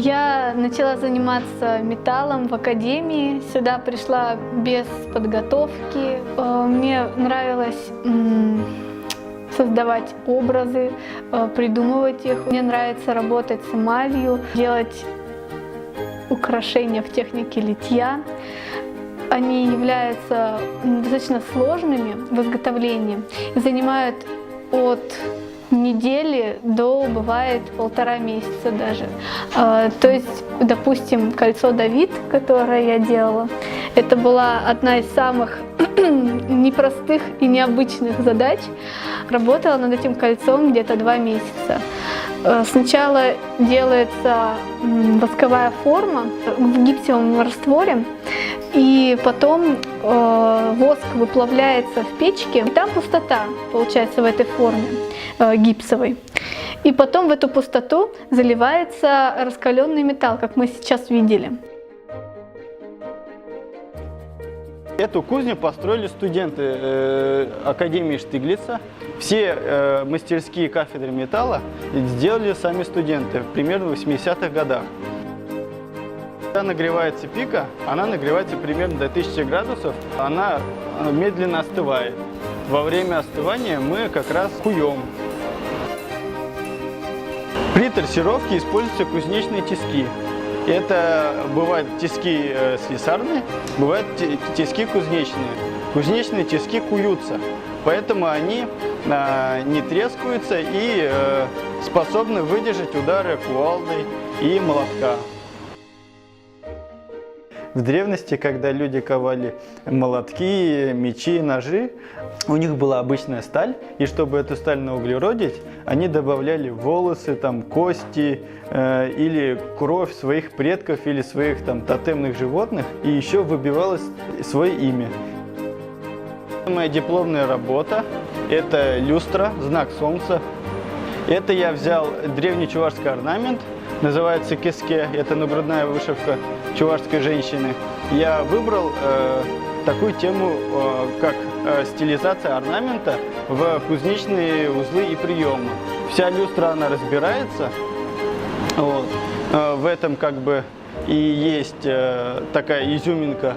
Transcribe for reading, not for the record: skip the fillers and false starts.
Я начала заниматься металлом в академии. Сюда пришла без подготовки. Мне нравилось создавать образы, придумывать их. Мне нравится работать с эмалью, делать украшения в технике литья. Они являются достаточно сложными в изготовлении и занимают от недели до, бывает, 1,5 месяца даже. То есть, допустим, кольцо Давид, которое я делала, это была одна из самых непростых и необычных задач. Работала над этим кольцом где-то 2 месяца. Сначала делается восковая форма в гипсовом растворе, и потом воск выплавляется в печке, и там пустота получается в этой форме гипсовой. И потом в эту пустоту заливается раскаленный металл, как мы сейчас видели. Эту кузню построили студенты Академии Штиглица. Все мастерские кафедры металла сделали сами студенты примерно в 80-х годах. Когда нагревается пика, она нагревается примерно до 1000 градусов, она медленно остывает. Во время остывания мы как раз куем. При торсировке используются кузнечные тиски. Это бывают тиски слесарные, бывают тиски кузнечные. Кузнечные тиски куются, поэтому они не трескаются и способны выдержать удары кувалдой и молотка. В древности, когда люди ковали молотки, мечи, ножи, у них была обычная сталь, и чтобы эту сталь на углеродить, они добавляли волосы, кости или кровь своих предков или своих тотемных животных, и еще выбивалось свое имя. Моя дипломная работа – это люстра, знак солнца. Это я взял древний чувашский орнамент, называется кеске, это нагрудная вышивка чувашской женщины. Я выбрал такую тему, как стилизация орнамента в кузнечные узлы и приемы. Вся люстра, она разбирается. Вот. В этом и есть такая изюминка